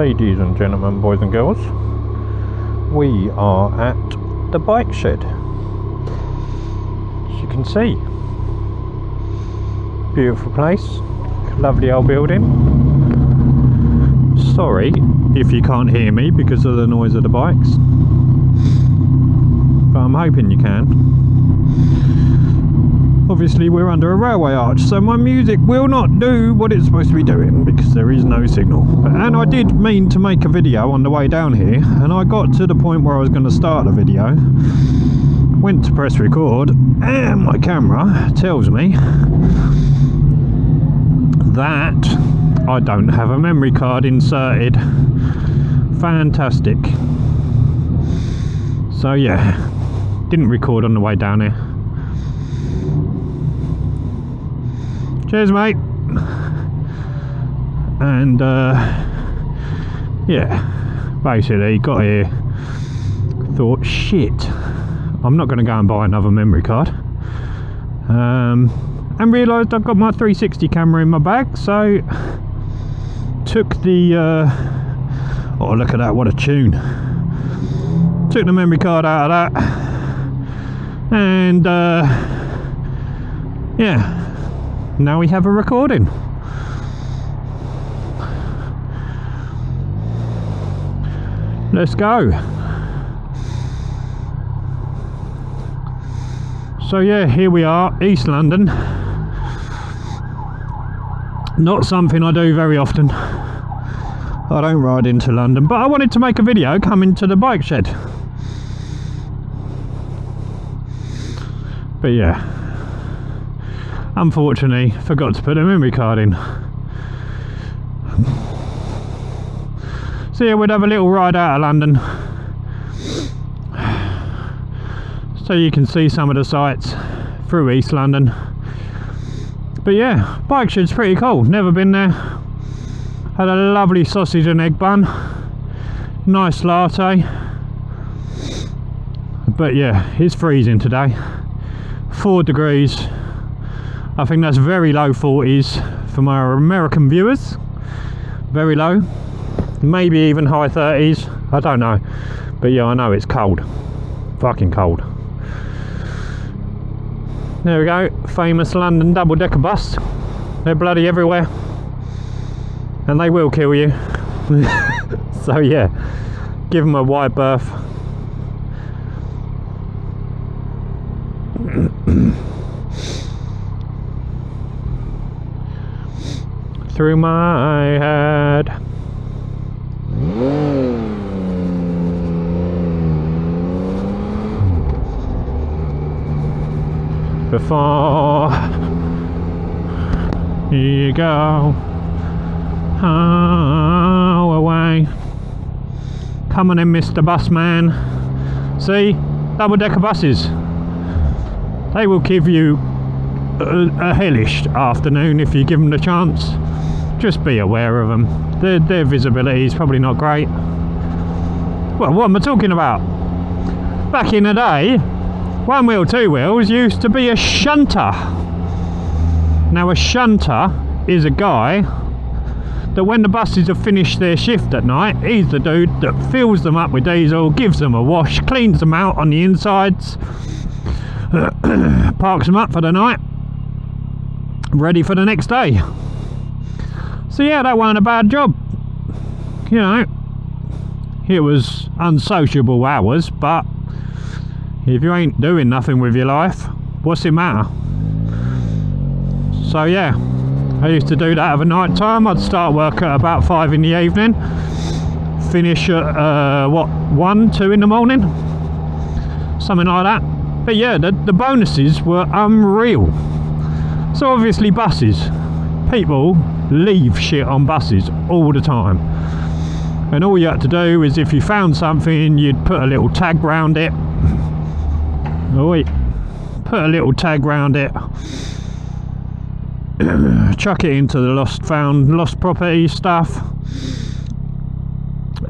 Ladies and gentlemen, boys and girls, we are at the bike shed. As you can see, beautiful place, lovely old building. Sorry if you can't hear me because of the noise of the bikes, but I'm hoping you can. Obviously we're under a railway arch, so my music will not do what it's supposed to be doing because there is no signal. And I did mean to make a video on the way down here, and I got to the point where I was going to start the video, went to press record, and my camera tells me that I don't have a memory card inserted. Fantastic. So yeah, didn't record on the way down here. Cheers, mate. And yeah, basically got here, thought shit, I'm not going to go and buy another memory card, and realised I've got my 360 camera in my bag, so took the oh look at that, what a tune, took the memory card out of that, and yeah, now we have a recording. Let's go. So yeah, here we are, East London. Not something I do very often. I don't ride into London, but I wanted to make a video coming to the bike shed. But yeah, unfortunately forgot to put a memory card in. So yeah, we'd have a little ride out of London so you can see some of the sights through East London. But yeah, bike shed's pretty cool, never been there. Had a lovely sausage and egg bun, nice latte. But yeah, it's freezing today, 4 degrees. I think that's very low 40s for my American viewers, very low, maybe even high 30s, I don't know, but yeah, I know it's cold, fucking cold. There we go, famous London double-decker bus. They're bloody everywhere, and they will kill you. So yeah, give them a wide berth. Through my head. Before you go away. Come on in, Mr. Busman. See, double-decker buses, they will give you a hellish afternoon if you give them the chance. Just be aware of them. Their visibility is probably not great. Well, what am I talking about? Back in the day, 1 wheel, 2 wheels used to be a shunter. Now a shunter is a guy that when the buses have finished their shift at night, he's the dude that fills them up with diesel, gives them a wash, cleans them out on the insides, parks them up for the night, ready for the next day. So yeah, that wasn't a bad job. You know, it was unsociable hours, but if you ain't doing nothing with your life, what's it matter? So yeah, I used to do that at night time. I'd start work at about 5 in the evening, finish at what, 1, 2 in the morning, something like that. But yeah, the bonuses were unreal. So obviously buses, people leave shit on buses all the time, and all you had to do is, if you found something, you'd put a little tag round it. Oh wait, put a little tag round it, chuck it into the lost property stuff,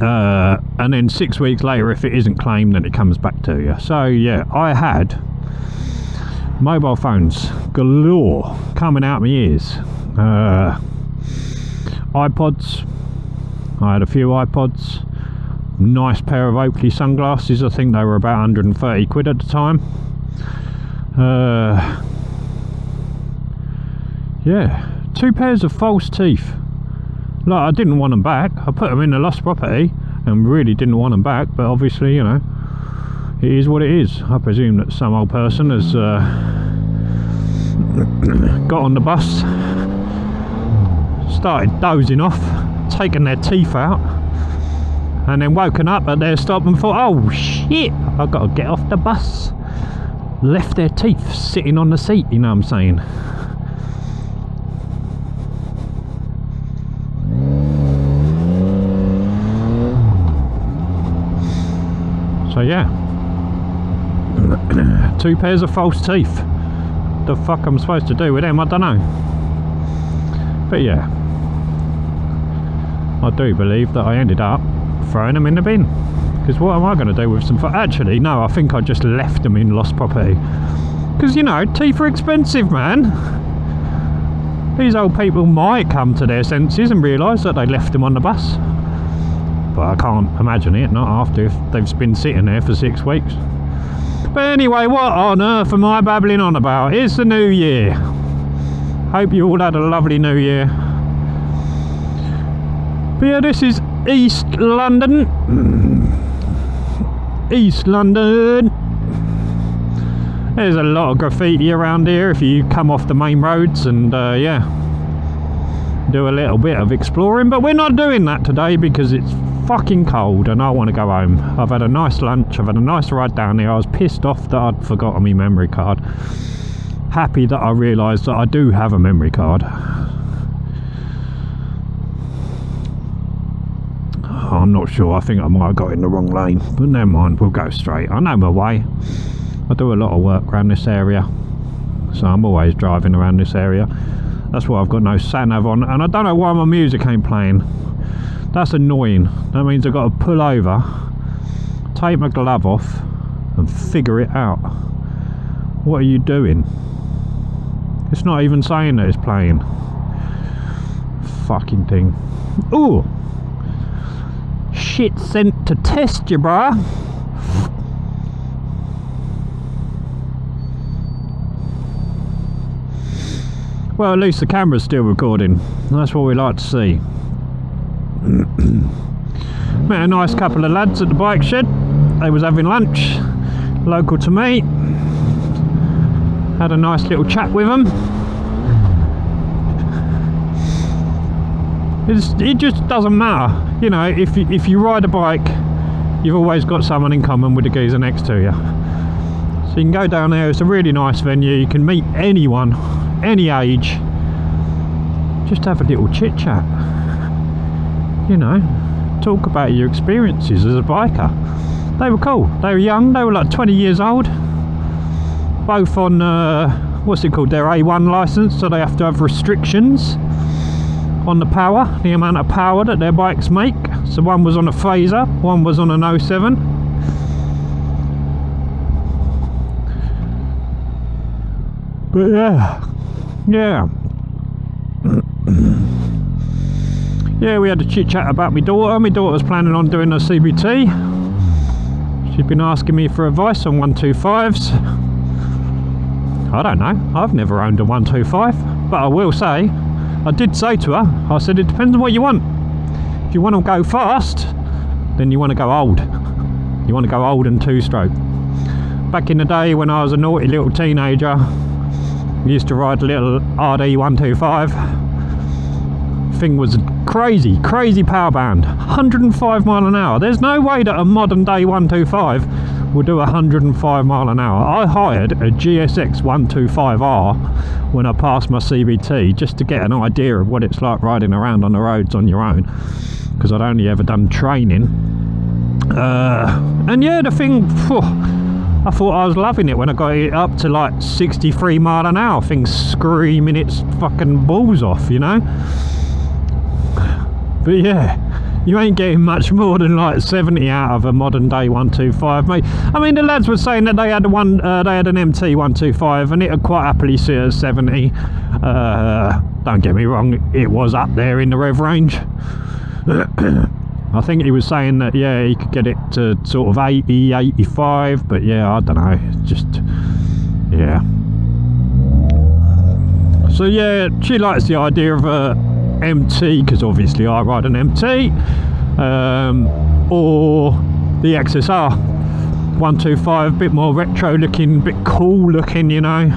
and then 6 weeks later, if it isn't claimed, then it comes back to you. So yeah, I had mobile phones galore coming out my ears, iPods, I had a few iPods, nice pair of Oakley sunglasses. I think they were about 130 quid at the time. Yeah, 2 pairs of false teeth. Like, I didn't want them back. I put them in the lost property and really didn't want them back, but obviously, you know, it is what it is. I presume that some old person has got on the bus, started dozing off, taken their teeth out, and then woken up at their stop and thought, oh shit, I've got to get off the bus. Left their teeth sitting on the seat, you know what I'm saying? So yeah, 2 pairs of false teeth. The fuck I'm supposed to do with them, I don't know. But yeah, I do believe that I ended up throwing them in the bin, because what am I going to do with some? Actually no, I think I just left them in lost property, because you know, teeth are expensive, man. These old people might come to their senses and realise that they left them on the bus, but I can't imagine it, not after if they've been sitting there for 6 weeks. But anyway, what on earth am I babbling on about? It's the new year. Hope you all had a lovely new year. But yeah, this is East London. East London. There's a lot of graffiti around here if you come off the main roads and yeah, do a little bit of exploring, but we're not doing that today because it's fucking cold and I want to go home. I've had a nice lunch, I've had a nice ride down here. I was pissed off that I'd forgotten my memory card. Happy that I realised that I do have a memory card. I'm not sure, I think I might have got in the wrong lane, but never mind, we'll go straight. I know my way. I do a lot of work around this area, so I'm always driving around this area. That's why I've got no sat-nav on, and I don't know why my music ain't playing. That's annoying. That means I've got to pull over, take my glove off and figure it out. What are you doing? It's not even saying that it's playing. Fucking thing. Ooh! Shit sent to test you, bruh. Well, at least the camera's still recording. That's what we like to see. Met a nice couple of lads at the bike shed. They was having lunch, local to me. Had a nice little chat with them. It just doesn't matter, you know, if you ride a bike, you've always got someone in common with the geezer next to you. So you can go down there, it's a really nice venue, you can meet anyone, any age, just have a little chit chat, you know, talk about your experiences as a biker. They were cool, they were young, they were like 20 years old, both on, what's it called, their A1 licence, so they have to have restrictions on the power, the amount of power that their bikes make. So one was on a Phaser, one was on an 07. But yeah, yeah, we had a chit chat about my daughter. My daughter's planning on doing her CBT. She's been asking me for advice on 125s. I don't know, I've never owned a 125, but I will say, I did say to her, I said it depends on what you want. If you want to go fast, then you want to go old. You want to go old and 2-stroke. Back in the day when I was a naughty little teenager, I used to ride a little RD 125. Thing was crazy power band, 105 mile an hour. There's no way that a modern day 125 will do 105 mile an hour. I hired a GSX 125R when I passed my CBT just to get an idea of what it's like riding around on the roads on your own, because I'd only ever done training. And yeah, the thing, I thought I was loving it when I got it up to like 63 mile an hour, things screaming its fucking balls off, you know. But yeah, you ain't getting much more than like 70 out of a modern day 125, mate. I mean, the lads were saying that they had an MT 125 and it would quite happily sit at 70. Don't get me wrong, it was up there in the rev range. I think he was saying that, yeah, he could get it to sort of 80, 85, but yeah, I don't know, just, yeah. So yeah, she likes the idea of a MT, because obviously I ride an MT, or the XSR 125, a bit more retro looking, a bit cool looking, you know,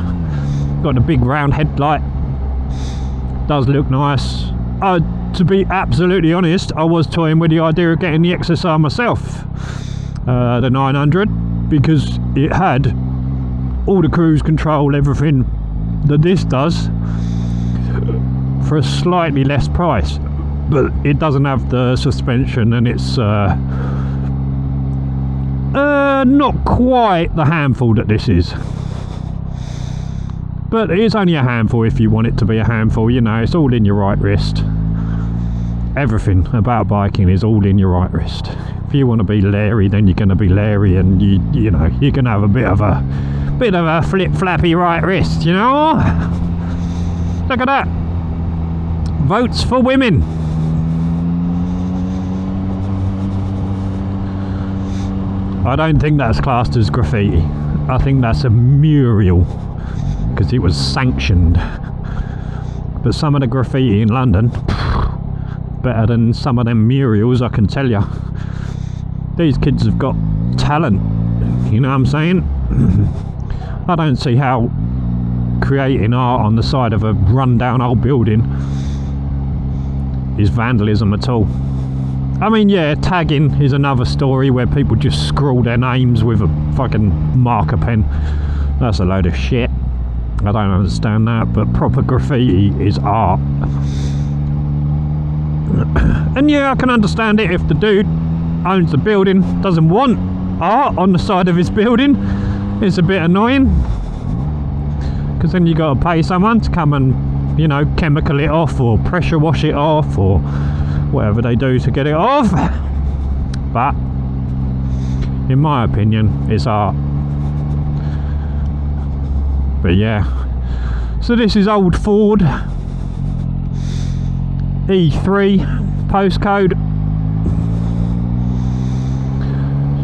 got a big round headlight, does look nice. To be absolutely honest, I was toying with the idea of getting the XSR myself, the 900, because it had all the cruise control, everything that this does, for a slightly less price, but it doesn't have the suspension, and it's not quite the handful that this is, but it is only a handful if you want it to be a handful, you know. It's all in your right wrist. Everything about biking is all in your right wrist. If you want to be Larry, then you're going to be Larry, and you know, you can have a bit of a flip flappy right wrist, you know. Look at that. Votes for women. I don't think that's classed as graffiti. I think that's a mural, because it was sanctioned. But some of the graffiti in London, better than some of them murals, I can tell you. These kids have got talent, you know what I'm saying? I don't see how creating art on the side of a rundown old building is vandalism at all. I mean, yeah, tagging is another story, where people just scrawl their names with a fucking marker pen. That's a load of shit. I don't understand that, but proper graffiti is art. And yeah, I can understand it if the dude owns the building doesn't want art on the side of his building. It's a bit annoying, because then you got to pay someone to come and, you know, chemical it off or pressure wash it off or whatever they do to get it off. But in my opinion, it's art. But yeah, so this is old Ford E3 postcode.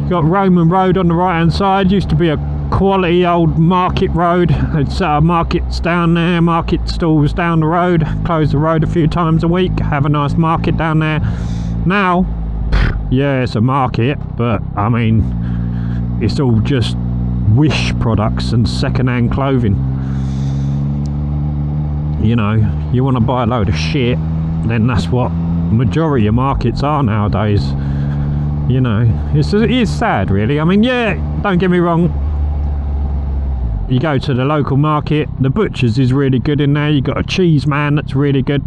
You got Roman Road on the right hand side. Used to be a quality old market road. They'd set up markets down there, market stalls down the road, close the road a few times a week, have a nice market down there. Now, yeah, it's a market, but I mean, it's all just Wish products and second-hand clothing. You know, you want to buy a load of shit, then that's what majority of markets are nowadays. You know, it is sad, really. I mean, yeah, don't get me wrong, you go to the local market, the butcher's is really good in there. You got a cheese man that's really good.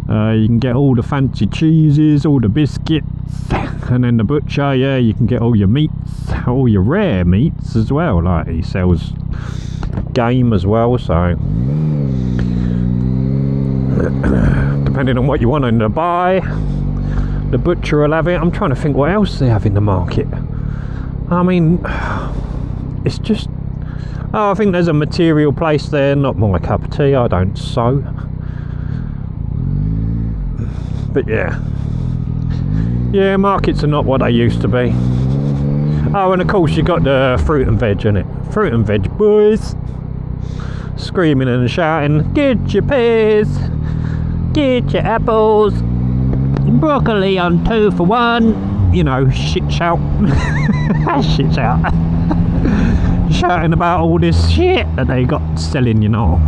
You can get all the fancy cheeses, all the biscuits, and then the butcher, yeah, you can get all your meats, all your rare meats as well. Like, he sells game as well, so depending on what you want to buy, the butcher will have it. I'm trying to think what else they have in the market. I mean, it's just, oh, I think there's a material place there. Not my cup of tea, I don't sew. But yeah, markets are not what they used to be. Oh, and of course you got the fruit and veg in it. Fruit and veg boys screaming and shouting, get your pears, get your apples, broccoli on 2 for 1. You know, shit shout. Shit shout. Shouting about all this shit that they got selling, you know.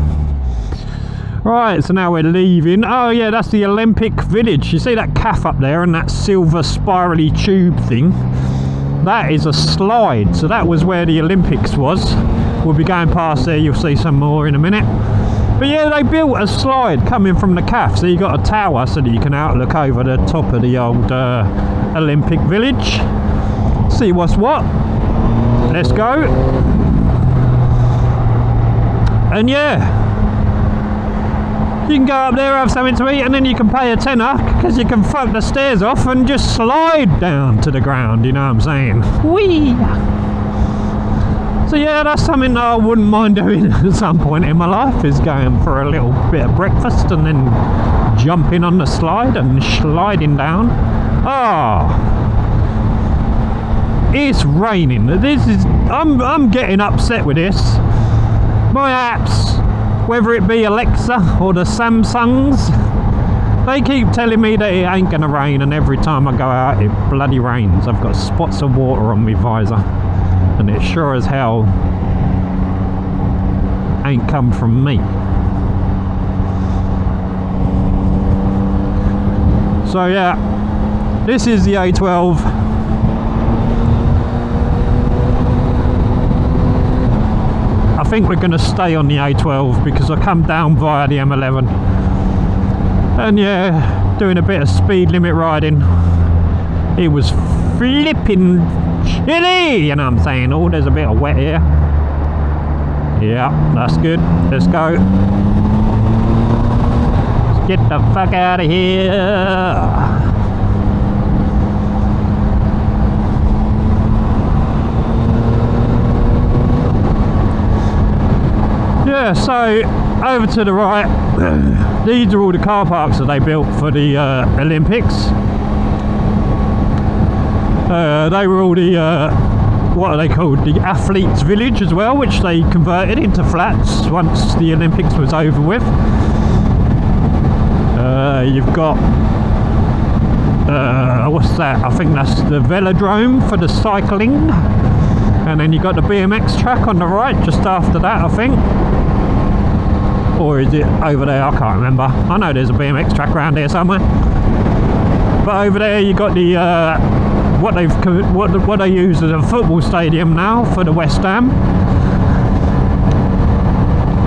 Right, so now we're leaving. Oh yeah, that's the Olympic Village. You see that calf up there and that silver spirally tube thing? That is a slide. So that was where the Olympics was. We'll be going past there, you'll see some more in a minute. But yeah, they built a slide coming from the calf. So you got a tower so that you can outlook over the top of the old Olympic Village. See what's what. Let's go. And yeah, you can go up there, have something to eat, and then you can pay a tenner, because you can fuck the stairs off and just slide down to the ground, you know what I'm saying? Whee! So yeah, that's something that I wouldn't mind doing at some point in my life, is going for a little bit of breakfast and then jumping on the slide and sliding down. Ah, it's raining. I'm getting upset with this. My apps, whether it be Alexa or the Samsungs, they keep telling me that it ain't gonna rain, and every time I go out it bloody rains. I've got spots of water on my visor, and it sure as hell ain't come from me. So yeah, this is the A12. I think we're going to stay on the A12 because I come down via the M11. And yeah, doing a bit of speed limit riding. It was flipping chilly, you know what I'm saying? Oh, there's a bit of wet here. Yeah, that's good. Let's go. Let's get the fuck out of here. Yeah, so over to the right, these are all the car parks that they built for the Olympics. They were all the, what are they called? The Athletes Village as well, which they converted into flats once the Olympics was over with. You've got, what's that? I think that's the velodrome for the cycling. And then you got the BMX track on the right, just after that, I think. Or is it over there? I can't remember. I know there's a BMX track around here somewhere. But over there you got the what they use as a football stadium now for the West Ham.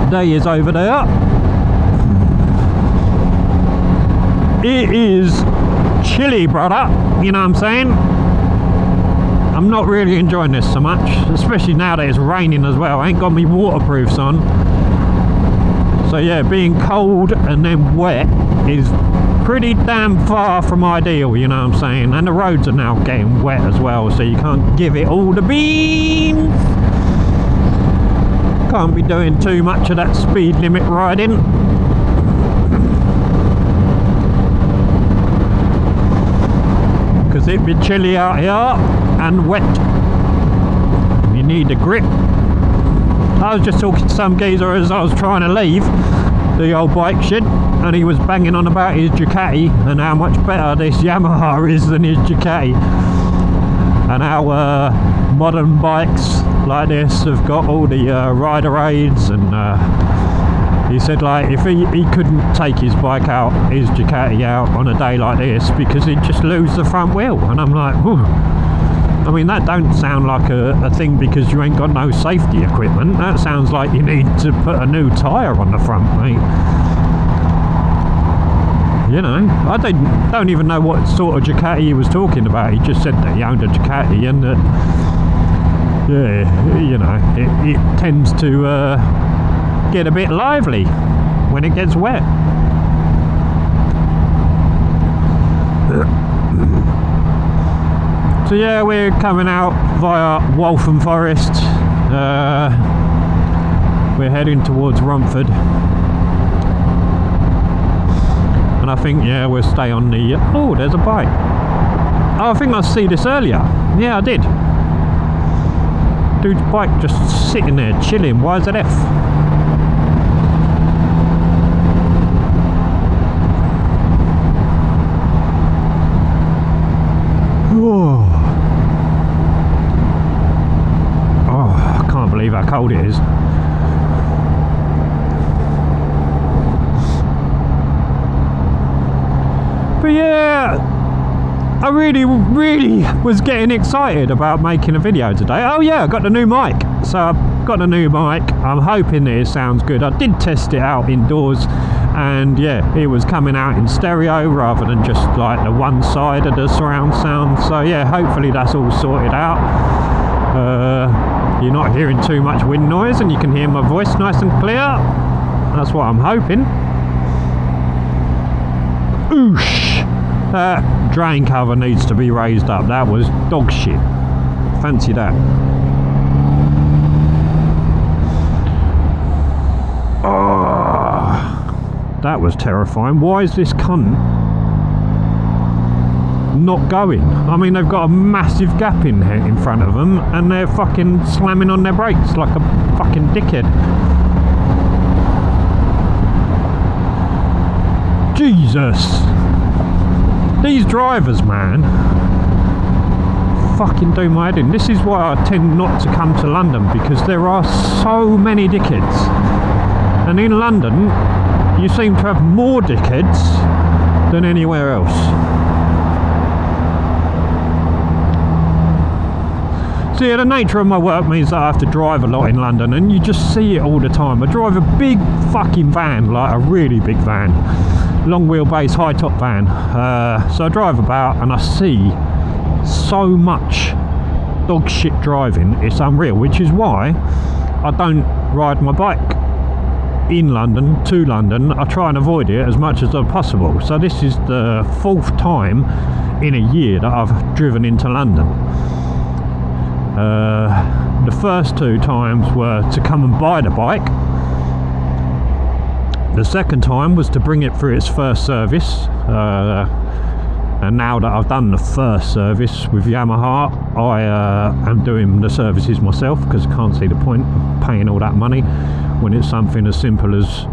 Day is over there. It is chilly, brother. You know what I'm saying? I'm not really enjoying this so much, especially now that it's raining as well. I ain't got me waterproofs on. So yeah, being cold and then wet is pretty damn far from ideal, you know what I'm saying? And the roads are now getting wet as well, so you can't give it all the beans. Can't be doing too much of that speed limit riding. Because it'd be chilly out here and wet. You need a grip. I was just talking to some geezer as I was trying to leave the old bike shed, and he was banging on about his Ducati and how much better this Yamaha is than his Ducati, and how modern bikes like this have got all the rider aids, and he said like if he couldn't take his bike out, his Ducati out on a day like this because he'd just lose the front wheel. And I'm like, whew. I mean, that don't sound like a thing because you ain't got no safety equipment. That sounds like you need to put a new tyre on the front, mate. You know, I don't even know what sort of Ducati he was talking about. He just said that he owned a Ducati and that, yeah, you know, it tends to get a bit lively when it gets wet. So yeah, we're coming out via Waltham Forest. We're heading towards Romford. And I think, yeah, we'll stay on the... oh, there's a bike. Oh, I think I see this earlier. Yeah, I did. Dude's bike just sitting there, chilling. YZF. Oh, I can't believe how cold it is. But yeah, I really was getting excited about making a video today. Oh yeah, I got the new mic. So I've got a new mic. I'm hoping that it sounds good. I did test it out indoors, and yeah, it was coming out in stereo rather than just like the one side of the surround sound. So yeah, hopefully that's all sorted out. You're not hearing too much wind noise and you can hear my voice nice and clear. That's what I'm hoping. Oosh! That drain cover needs to be raised up. That was dog shit. Fancy that. Oh, that was terrifying. Why is this cunt not going. I mean, they've got a massive gap in front of them, and they're fucking slamming on their brakes like a fucking dickhead. Jesus, these drivers, man, fucking do my head in. This is why I tend not to come to London, because there are so many dickheads, and in London you seem to have more dickheads than anywhere else. So yeah, the nature of my work means that I have to drive a lot in London, and you just see it all the time. I drive a big fucking van, like a really big van, long wheelbase, high top van. So I drive about and I see so much dog shit driving, it's unreal, which is why I don't ride my bike in London to London. I try and avoid it as much as possible. So this is the 4th time in a year that I've driven into London. The first 2 times were to come and buy the bike. The second time was to bring it through its first service, and now that I've done the first service with Yamaha, I am doing the services myself, because I can't see the point of paying all that money when it's something as simple as,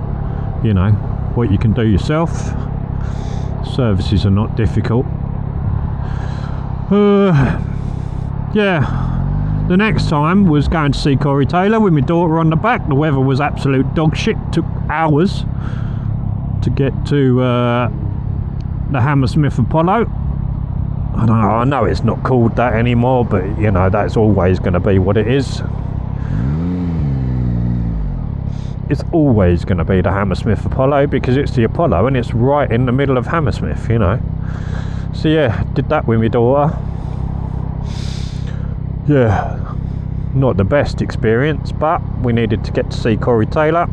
you know, what you can do yourself. Services are not difficult. Yeah. The next time was going to see Corey Taylor with my daughter on the back. The weather was absolute dog shit. Took hours to get to the Hammersmith Apollo. I know it's not called that anymore, but you know, that's always going to be what it is. It's always going to be the Hammersmith Apollo, because it's the Apollo and it's right in the middle of Hammersmith, you know. So yeah, did that with my daughter. Yeah, not the best experience, but we needed to get to see Corey Taylor,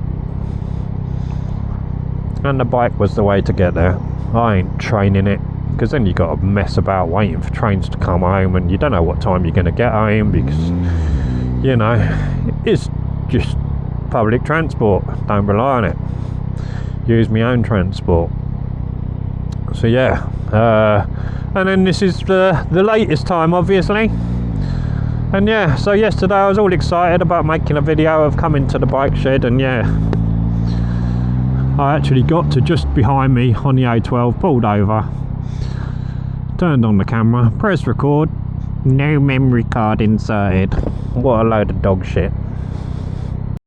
and the bike was the way to get there. I ain't training it, because then you got to mess about waiting for trains to come home, and you don't know what time you're going to get home, because, you know, it's just public transport. Don't rely on it. Use my own transport. So yeah, and then this is the latest time, obviously. And yeah, so yesterday I was all excited about making a video of coming to the bike shed, and yeah, I actually got to just behind me on the A12, pulled over, turned on the camera, pressed record, no memory card inserted. What a load of dog shit.